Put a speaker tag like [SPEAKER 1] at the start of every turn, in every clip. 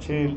[SPEAKER 1] 6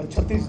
[SPEAKER 1] 36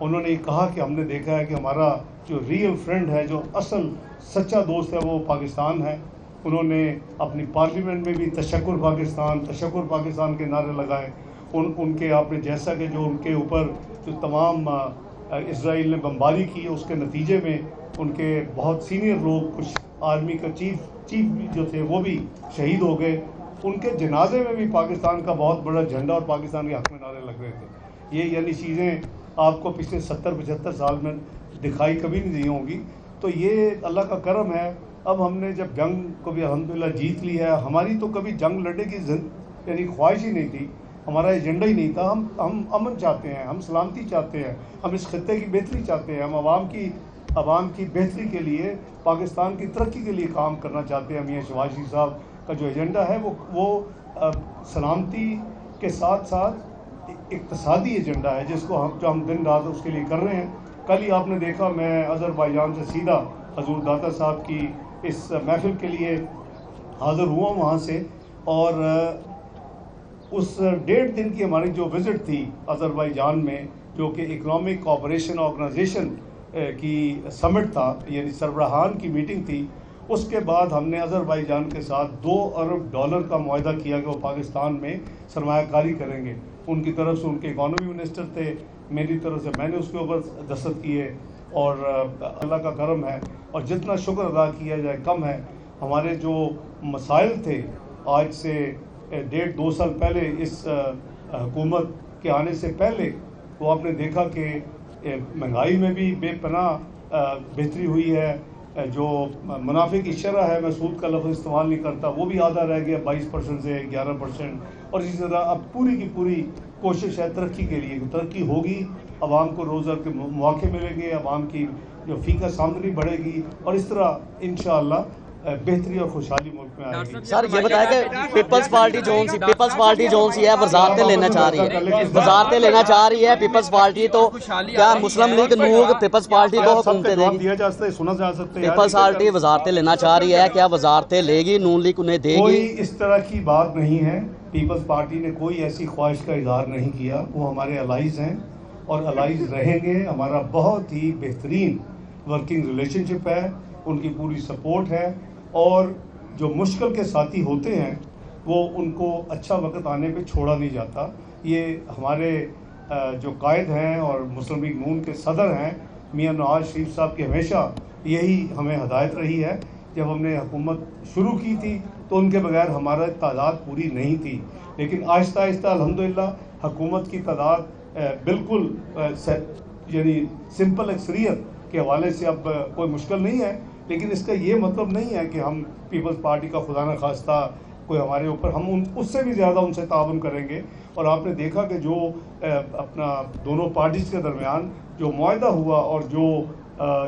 [SPEAKER 1] انہوں نے یہ کہا کہ ہم نے دیکھا ہے کہ ہمارا جو ریئل فرینڈ ہے، جو اصل سچا دوست ہے، وہ پاکستان ہے۔ انہوں نے اپنی پارلیمنٹ میں بھی تشکر پاکستان کے نعرے لگائے۔ ان کے آپ نے جیسا کہ جو ان کے اوپر جو تمام اسرائیل نے بمباری کی، اس کے نتیجے میں ان کے بہت سینئر لوگ، کچھ آرمی کا چیف جو تھے وہ بھی شہید ہو گئے۔ ان کے جنازے میں بھی پاکستان کا بہت بڑا جھنڈا اور پاکستان کے حق میں نعرے لگ رہے تھے۔ یہ یعنی چیزیں آپ کو پچھلے 70-75 سال میں دکھائی کبھی نہیں دی ہوں گی۔ تو یہ اللہ کا کرم ہے۔ اب ہم نے جب جنگ کو بھی الحمدللہ جیت لی ہے، ہماری تو کبھی جنگ لڑنے کی یعنی خواہش ہی نہیں تھی، ہمارا ایجنڈا ہی نہیں تھا۔ ہم امن چاہتے ہیں، ہم سلامتی چاہتے ہیں، ہم اس خطے کی بہتری چاہتے ہیں، ہم عوام کی بہتری کے لیے، پاکستان کی ترقی کے لیے کام کرنا چاہتے ہیں۔ میاں شہباز شریف صاحب کا جو ایجنڈا ہے وہ سلامتی کے ساتھ ساتھ اقتصادی ایجنڈا ہے، جو ہم دن رات اس کے لیے کر رہے ہیں۔ کل ہی آپ نے دیکھا، میں آذربائیجان سے سیدھا حضور داتا صاحب کی اس محفل کے لیے حاضر ہوا وہاں سے، اور اس 1.5 دن کی ہماری جو وزٹ تھی آذربائیجان میں، جو کہ اکنامک کوآپریشن آرگنائزیشن کی سمٹ تھا، یعنی سربراہان کی میٹنگ تھی، اس کے بعد ہم نے آذربائیجان کے ساتھ $2 ارب کا معاہدہ کیا کہ وہ پاکستان میں سرمایہ کاری کریں گے۔ ان کی طرف سے ان کے اکانومی منسٹر تھے، میری طرف سے میں نے اس کے اوپر دستخط کیے، اور اللہ کا کرم ہے، اور جتنا شکر ادا کیا جائے کم ہے۔ ہمارے جو مسائل تھے آج سے 1.5-2 سال پہلے، اس حکومت کے آنے سے پہلے، وہ آپ نے دیکھا کہ مہنگائی میں بھی بے پناہ بہتری ہوئی ہے۔ جو منافع کی شرح ہے، میں سود کا لفظ استعمال نہیں کرتا، وہ بھی آدھا رہ گیا 22% سے 11%، اور اسی طرح اب پوری کی پوری کوشش ہے ترقی کے لیے۔ ترقی ہوگی، عوام کو روزگار کے مواقع ملیں گے، عوام کی جو فیکس آمدنی بڑھے گی، اور اس طرح انشاءاللہ بہتری اور خوشحالی ملک میں آئے گی۔
[SPEAKER 2] سر یہ بتایا کہ پیپلز پارٹی جون سی ہے وزارتیں لینا چاہ رہی ہے پیپلز پارٹی، تو کیا مسلم لیگ نون پیپلز پارٹی کو حکومتیں دے گی؟
[SPEAKER 1] سنا جا سکتا ہے،
[SPEAKER 2] پیپلز پارٹی وزارتیں لینا چاہ رہی ہے، کیا وزارتیں لے گی نون لیگ انہیں دے گی؟
[SPEAKER 1] کوئی اس طرح کی بات نہیں ہے۔ پیپلز پارٹی نے کوئی ایسی خواہش کا اظہار نہیں کیا۔ وہ ہمارے الائز ہیں اور الائز رہیں گے۔ ہمارا بہت ہی بہترین ورکنگ ریلیشن شپ ہے، ان کی پوری سپورٹ ہے، اور جو مشکل کے ساتھی ہوتے ہیں وہ ان کو اچھا وقت آنے پہ چھوڑا نہیں جاتا۔ یہ ہمارے جو قائد ہیں اور مسلم لیگ نون کے صدر ہیں میاں نواز شریف صاحب کی ہمیشہ یہی ہمیں ہدایت رہی ہے۔ جب ہم نے حکومت شروع کی تھی تو ان کے بغیر ہمارا تعداد پوری نہیں تھی، لیکن آہستہ آہستہ الحمدللہ حکومت کی تعداد بالکل یعنی سمپل اکثریت کے حوالے سے اب کوئی مشکل نہیں ہے۔ لیکن اس کا یہ مطلب نہیں ہے کہ ہم پیپلز پارٹی کا خدا نخواستہ کوئی ہمارے اوپر، ہم اس سے بھی زیادہ ان سے تعاون کریں گے۔ اور آپ نے دیکھا کہ جو اپنا دونوں پارٹیز کے درمیان جو معاہدہ ہوا، اور جو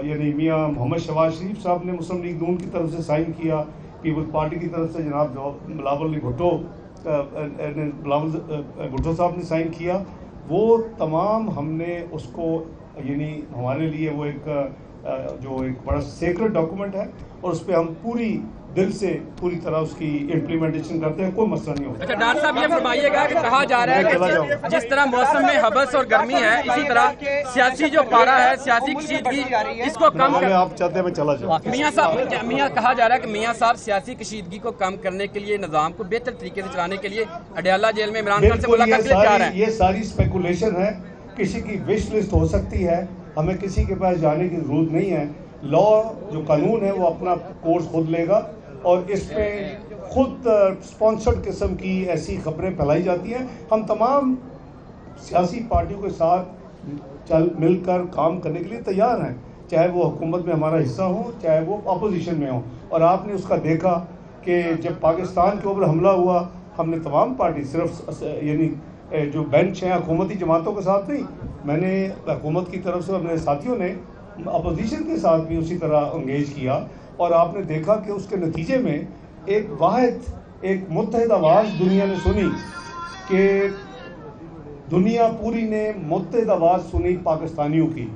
[SPEAKER 1] یعنی میاں محمد شہباز شریف صاحب نے مسلم لیگ نون کی طرف سے سائن کیا، پیپلز پارٹی کی طرف سے جناب بلاول بھٹو صاحب نے سائن کیا، وہ تمام ہم نے اس کو یعنی ہمارے لیے وہ ایک بڑا سیکرٹ ڈاکومنٹ ہے، اور اس پہ ہم پوری دل سے پوری طرح اس کی امپلیمنٹیشن کرتے ہیں، کوئی مسئلہ نہیں ہوتا۔
[SPEAKER 3] اچھا ڈاکٹر صاحب یہ فرمائیے گا کہ کہا جا رہا ہے کہ جس طرح موسم میں حبس اور گرمی ہے، اسی طرح سیاسی جو پارا ہے، سیاسی کشیدگی، اس کو کم
[SPEAKER 1] آپ چاہتے ہیں میں چلا جاؤں؟
[SPEAKER 3] میاں کہا جا رہا ہے کہ میاں صاحب سیاسی کشیدگی کو کم کرنے کے لیے، نظام کو بہتر طریقے سے چلانے کے لیے اڈیالہ جیل میں عمران خان سے ملاقات کے لیے تیار ہیں۔
[SPEAKER 1] یہ ساری اسپیکولیشن ہے، کسی کی وش لسٹ ہو سکتی ہے، ہمیں کسی کے پاس جانے کی ضرورت نہیں ہے۔ لا جو قانون ہے وہ اپنا کورس خود لے گا، اور اس میں خود اسپانسرڈ قسم کی ایسی خبریں پھیلائی جاتی ہیں۔ ہم تمام سیاسی پارٹیوں کے ساتھ مل کر کام کرنے کے لیے تیار ہیں، چاہے وہ حکومت میں ہمارا حصہ ہو، چاہے وہ اپوزیشن میں ہو۔ اور آپ نے اس کا دیکھا کہ جب پاکستان کے اوپر حملہ ہوا، ہم نے تمام پارٹی، صرف یعنی جو بینچ ہیں حکومتی جماعتوں کے ساتھ نہیں، میں نے حکومت کی طرف سے اپنے ساتھیوں نے اپوزیشن کے ساتھ بھی اسی طرح انگیج کیا، اور آپ نے دیکھا کہ اس کے نتیجے میں ایک متحد آواز دنیا نے سنی، کہ دنیا پوری نے متحد آواز سنی پاکستانیوں کی۔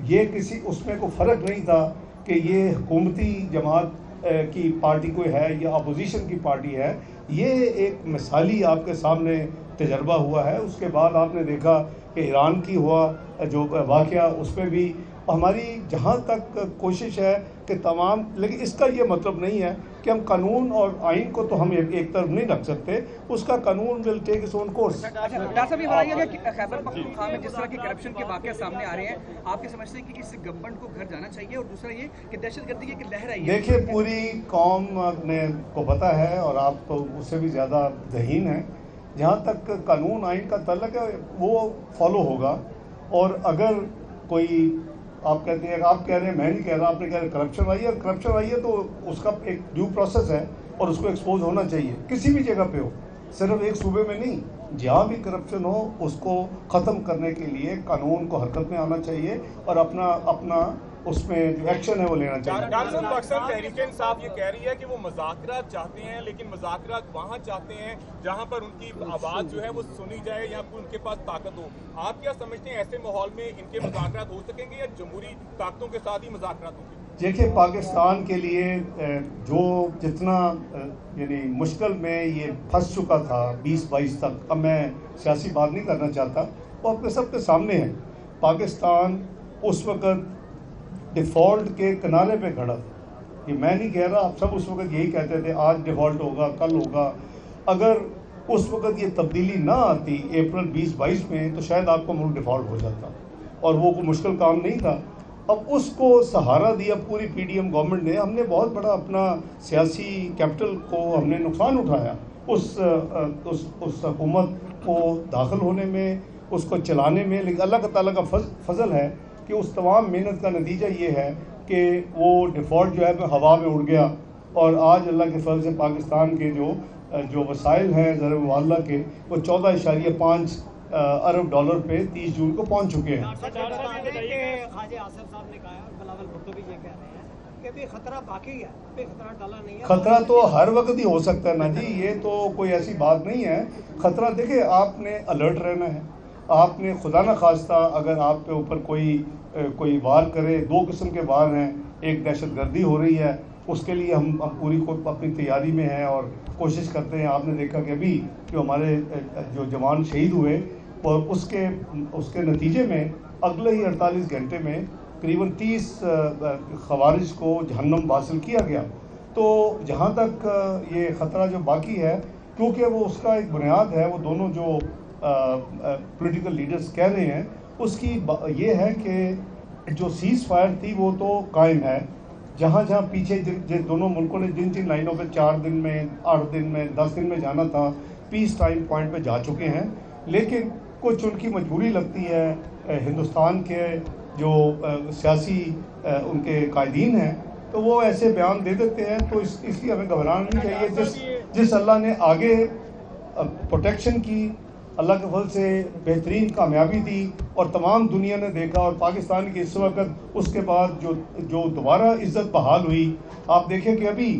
[SPEAKER 1] یہ اس میں کوئی فرق نہیں تھا کہ یہ حکومتی جماعت کی پارٹی کوئی ہے یا اپوزیشن کی پارٹی ہے۔ یہ ایک مثالی آپ کے سامنے تجربہ ہوا ہے. اس کے بعد آپ نے دیکھا کہ ایران کی ہوا جو واقعہ, اس پہ بھی ہماری جہاں تک کوشش ہے کہ تمام, لیکن اس کا یہ مطلب نہیں ہے کہ ہم قانون اور آئین کو تو ہم ایک طرف نہیں رکھ سکتے, اس کا قانون ول ٹیک اٹس اون کورس.
[SPEAKER 4] ڈاکٹر صاحب یہ بتائیے کہ خیبر پختونخوا میں جس طرح کی کرپشن کے واقعہ سامنے آ رہے ہیں, آپ کے سمجھتے ہیں کہ اس گورنمنٹ کو گھر جانا چاہیے, اور دوسرا یہ کہ دہشت گردی کی لہر آئی ہے؟
[SPEAKER 1] دیکھیے پوری قوم کو پتہ ہے, اور آپ تو اس سے بھی زیادہ ذہین ہیں, جہاں تک قانون آئین کا تعلق ہے وہ فالو ہوگا. اور اگر کوئی آپ کہتے ہیں, آپ کہہ رہے ہیں, میں نہیں کہہ رہا, آپ نے کہہ رہے کرپشن آئی ہے, کرپشن آئی ہے تو اس کا ایک ڈیو پروسیس ہے اور اس کو ایکسپوز ہونا چاہیے, کسی بھی جگہ پہ ہو, صرف ایک صوبے میں نہیں, جہاں بھی کرپشن ہو اس کو ختم کرنے کے لیے قانون کو حرکت میں آنا چاہیے اور اپنا اس میں جو ایکشن ہے وہ لینا چاہیے.
[SPEAKER 5] ڈاکٹر صاحب اکثر تحریک انصاف یہ کہہ رہی ہے کہ وہ مذاکرات چاہتے ہیں, لیکن مذاکرات وہاں چاہتے ہیں جہاں پر ان کی آواز جو ہے وہ سنی جائے یا ان کے پاس طاقت ہو. آپ کیا سمجھتے ہیں ایسے ماحول میں ان کے مذاکرات ہو سکیں گے یا جمہوری طاقتوں کے ساتھ ہی مذاکرات ہوں گے؟
[SPEAKER 1] دیکھیے پاکستان کے لیے جو جتنا یعنی مشکل میں یہ پھنس چکا تھا 2022 تک, اب میں سیاسی بات نہیں کرنا چاہتا, وہ اپنے سب کے سامنے ہے. پاکستان اس وقت ڈیفالٹ کے کنارے پہ کھڑا تھا, یہ میں نہیں کہہ رہا, آپ سب اس وقت یہی کہتے تھے آج ڈیفالٹ ہوگا, کل ہوگا. اگر اس وقت یہ تبدیلی نہ آتی اپریل 2022 میں تو شاید آپ کا ملک ڈیفالٹ ہو جاتا, اور وہ کوئی مشکل کام نہیں تھا. اب اس کو سہارا دیا پوری پی ڈی ایم گورنمنٹ نے, ہم نے بہت بڑا اپنا سیاسی کیپٹل کو ہم نے نقصان اٹھایا اس حکومت کو داخل ہونے میں, اس کو چلانے میں. لیکن اللہ تعالیٰ کا فضل ہے کہ اس تمام محنت کا نتیجہ یہ ہے کہ وہ ڈیفالٹ جو ہے ہوا میں اڑ گیا, اور آج اللہ کے فضل سے پاکستان کے جو وسائل ہیں زر مبادلہ کے, وہ 14.5 ارب ڈالر پہ 30 جون کو پہنچ چکے ہیں.
[SPEAKER 6] خواجہ آصف صاحب نے کہا, بلاول بھٹو بھی یہ کہہ رہے ہیں کہ بھی خطرہ باقی ہے, کوئی خطرہ ٹالا نہیں ہے.
[SPEAKER 1] خطرہ تو ہر وقت ہی ہو سکتا ہے نا جی, یہ تو کوئی ایسی بات نہیں ہے. خطرہ دیکھیں, آپ نے الرٹ رہنا ہے, آپ نے خدا نہ خواستہ اگر آپ کے اوپر کوئی وار کرے, 2 قسم کے وار ہیں, ایک دہشت گردی ہو رہی ہے, اس کے لیے ہم پوری اپنی تیاری میں ہیں اور کوشش کرتے ہیں. آپ نے دیکھا کہ ابھی جو ہمارے جو جوان شہید ہوئے, اور اس کے نتیجے میں اگلے ہی 48 گھنٹے میں قریباً 30 خوارج کو جہنم حاصل کیا گیا. تو جہاں تک یہ خطرہ جو باقی ہے, کیونکہ وہ اس کا ایک بنیاد ہے, وہ دونوں جو پولیٹیکل لیڈرز کہہ رہے ہیں, اس کی یہ ہے کہ جو سیز فائر تھی وہ تو قائم ہے. جہاں پیچھے جن دونوں ملکوں نے جن لائنوں پہ 4 دن میں, 8 دن میں, 10 دن میں جانا تھا, پیس ٹائم پوائنٹ پہ جا چکے ہیں. لیکن کچھ ان کی مجبوری لگتی ہے, ہندوستان کے جو سیاسی ان کے قائدین ہیں, تو وہ ایسے بیان دے دیتے ہیں. تو اس لیے ہمیں گھبرانا نہیں چاہیے. جس اللہ نے آگے پروٹیکشن کی, اللہ کے فضل سے بہترین کامیابی دی, اور تمام دنیا نے دیکھا, اور پاکستان کی اس وقت اس کے بعد جو دوبارہ عزت بحال ہوئی. آپ دیکھیں کہ ابھی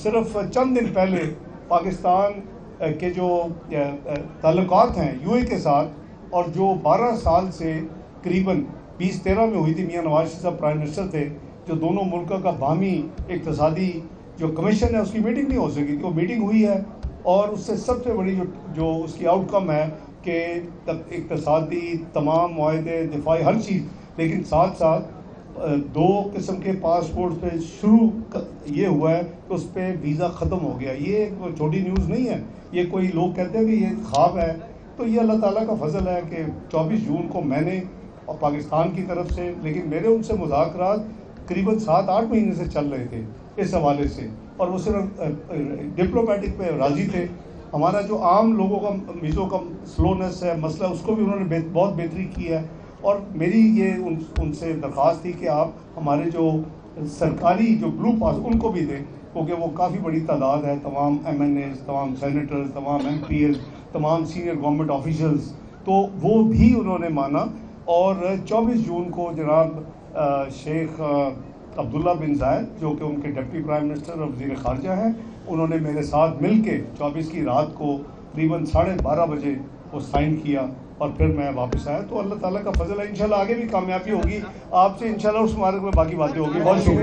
[SPEAKER 1] صرف چند دن پہلے پاکستان کے جو تعلقات ہیں یو اے کے ساتھ, اور جو 12 سال سے قریباً 2013 میں ہوئی تھی, میاں نواز شریف صاحب پرائم منسٹر تھے, جو دونوں ملکوں کا باہمی اقتصادی جو کمیشن ہے اس کی میٹنگ نہیں ہو سکی تھی, وہ میٹنگ ہوئی ہے. اور اس سے سب سے بڑی جو اس کی آؤٹ کم ہے کہ اقتصادی تمام معاہدے, دفاعی ہر چیز, لیکن ساتھ ساتھ 2 قسم کے پاسپورٹ پہ شروع یہ ہوا ہے کہ اس پہ ویزا ختم ہو گیا. یہ کوئی چھوٹی نیوز نہیں ہے, یہ کوئی لوگ کہتے ہیں کہ یہ خواب ہے. تو یہ اللہ تعالیٰ کا فضل ہے کہ 24 جون کو میں نے اور پاکستان کی طرف سے, لیکن میرے ان سے مذاکرات قریباً 7-8 مہینے سے چل رہے تھے اس حوالے سے, اور وہ صرف ڈپلومیٹک پہ راضی تھے. ہمارا جو عام لوگوں کا ویزوں کا سلونیس ہے مسئلہ, اس کو بھی انہوں نے بہت بہتری کی ہے. اور میری یہ ان سے درخواست تھی کہ آپ ہمارے جو سرکاری جو بلو پاس ان کو بھی دیں, کیونکہ وہ کافی بڑی تعداد ہے, تمام MNAs, تمام سینیٹرز, تمام MPs, تمام سینئر گورنمنٹ آفیشلز, تو وہ بھی انہوں نے مانا. اور 24 جون کو جناب شیخ عبداللہ بن زائد, جو کہ ان کے ڈپٹی پرائم منسٹر اور وزیر خارجہ ہیں, انہوں نے میرے ساتھ مل کے 24 کی رات کو قریباً 12:30 بجے وہ سائن کیا, اور پھر میں واپس آیا. تو اللہ تعالیٰ کا فضل ہے, انشاءاللہ آگے بھی کامیابی ہوگی. آپ سے انشاءاللہ اس مبارک میں باقی باتیں ہوگی. بہت شکریہ.